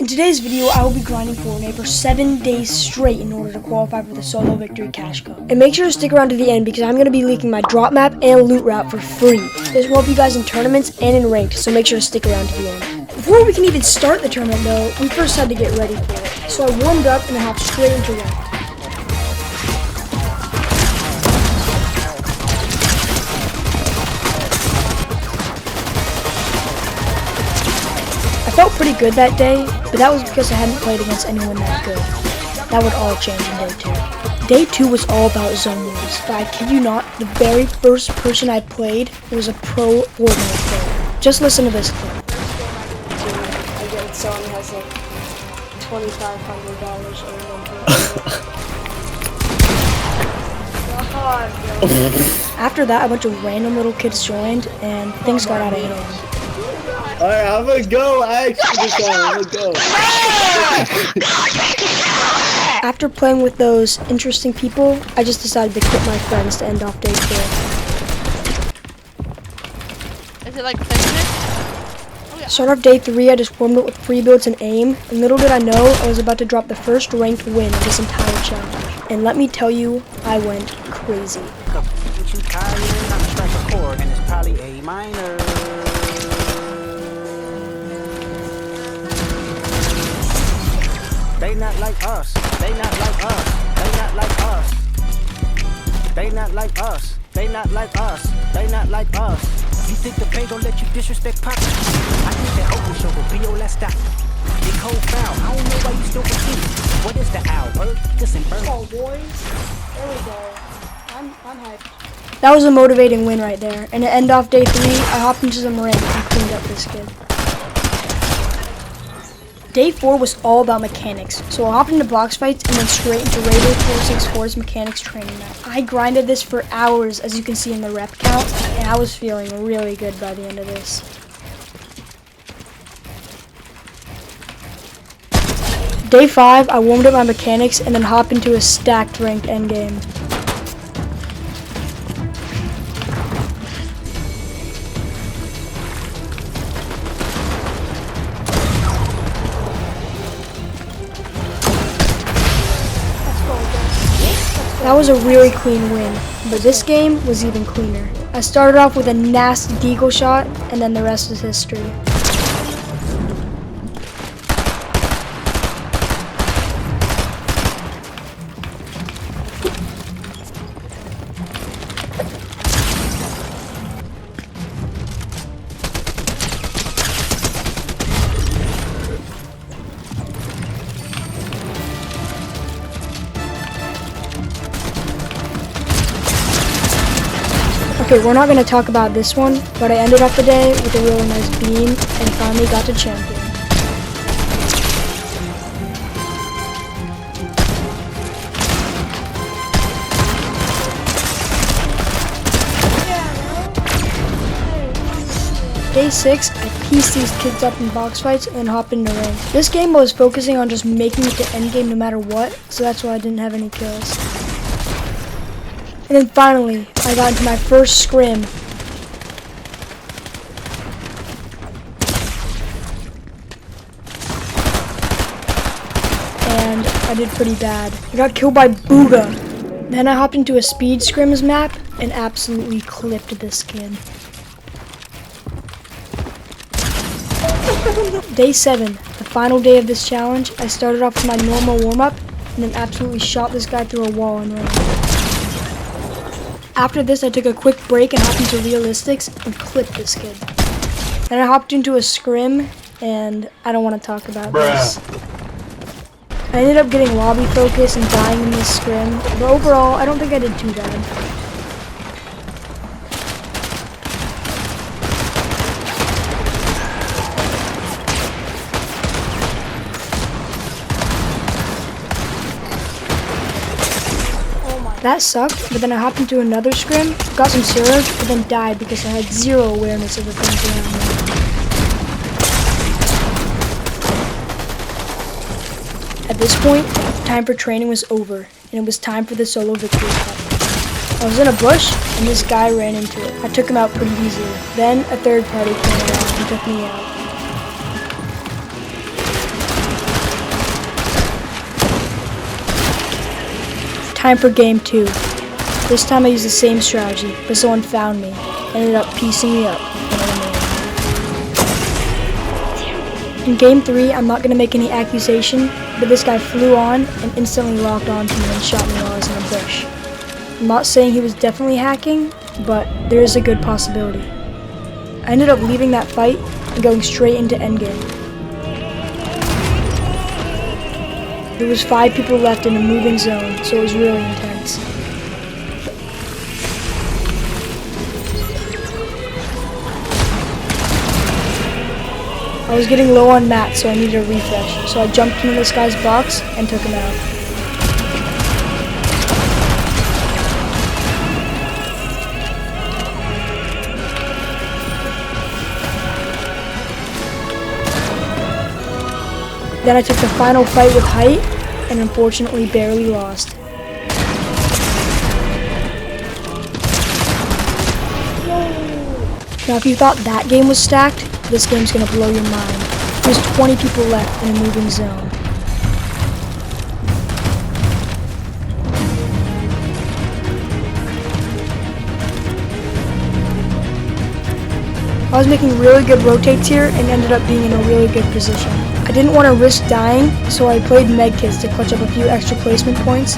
In today's video, I will be grinding Fortnite for 7 days straight in order to qualify for the solo victory cash cup. And make sure to stick around to the end because I'm going to be leaking my drop map and loot route for free. This will help you guys in tournaments and in ranked, so make sure to stick around to the end. Before we can even start the tournament though, we first had to get ready for it. So I warmed up and then hopped straight into ranked. I felt pretty good that day, but that was because I hadn't played against anyone that good. That would all change in day 2. Day 2 was all about zone wars, but I kid you not, the very first person I played was a pro Fortnite player. Just listen to this clip. I get someone has like $2,500 After that, a bunch of random little kids joined, and things got out of hand. Alright, I'm gonna go. I'm gonna go. After playing with those interesting people, I just decided to quit my friends to end off day 2. Is it like fitness? Start off day 3, I just warmed up with free builds and aim, and little did I know I was about to drop the first ranked win of this entire challenge. And let me tell you, I went crazy. They not like us. They not like us. They not like us. They not like us. They not like us. They not like us. You think the pay gon' let you disrespect Pop? I think that open show will be your last stop. Big cold foul. I don't know why you still confused. What is the owl? Bird? Listen, bird. Oh, boys. There we go. I'm hyped. That was a motivating win right there. And to end off day 3, I hopped into some rank and cleaned up this kid. Day 4 was all about mechanics, so I hopped into box fights and then straight into Raider 464's mechanics training map. I grinded this for hours, as you can see in the rep count, and I was feeling really good by the end of this. Day 5, I warmed up my mechanics and then hopped into a stacked ranked endgame. That was a really clean win, but this game was even cleaner. I started off with a nasty deagle shot, and then the rest is history. Okay, we're not going to talk about this one, but I ended up the day with a really nice beam and finally got to champion. Day 6, I pieced these kids up in box fights and then hopped into rank. This game was focusing on just making it to endgame no matter what, so that's why I didn't have any kills. And then finally, I got into my first scrim. And I did pretty bad. I got killed by Booga. Then I hopped into a speed scrims map and absolutely clipped this kid. Day 7, the final day of this challenge, I started off with my normal warm-up and then absolutely shot this guy through a wall and ran. After this, I took a quick break and hopped into realistics and clipped this kid. Then I hopped into a scrim, and I don't want to talk about this. I ended up getting lobby focus and dying in this scrim, but overall, I don't think I did too bad. That sucked, but then I hopped into another scrim, got some surge, but then died because I had zero awareness of the things around me. At this point, time for training was over, and it was time for the solo victory cup. I was in a bush, and this guy ran into it. I took him out pretty easily. Then a third party came around and took me out. time for game 2. This time I used the same strategy, but someone found me, and ended up piecing me up. In game 3, I'm not going to make any accusation, but this guy flew on and instantly locked onto me and shot me while I was in a bush. I'm not saying he was definitely hacking, but there is a good possibility. I ended up leaving that fight and going straight into endgame. There was 5 people left in a moving zone, so it was really intense. I was getting low on mats, so I needed a refresh, so I jumped into this guy's box and took him out. Then I took the final fight with height, and unfortunately barely lost. Now if you thought that game was stacked, this game's gonna blow your mind. There's 20 people left in a moving zone. I was making really good rotates here and ended up being in a really good position. I didn't want to risk dying, so I played medkits to clutch up a few extra placement points.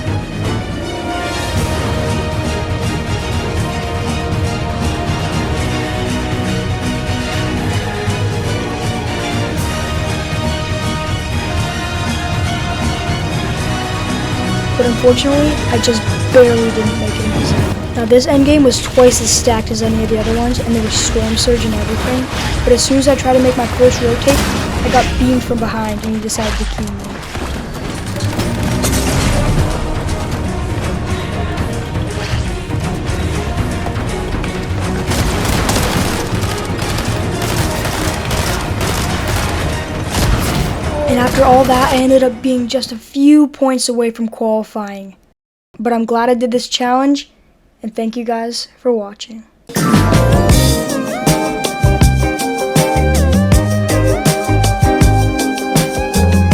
But unfortunately, I just barely didn't make it in the zone. Now this endgame was twice as stacked as any of the other ones, and there was storm surge and everything, but as soon as I tried to make my first rotate, I got beamed from behind and he decided to key me. And after all that, I ended up being just a few points away from qualifying. But I'm glad I did this challenge, and thank you guys for watching.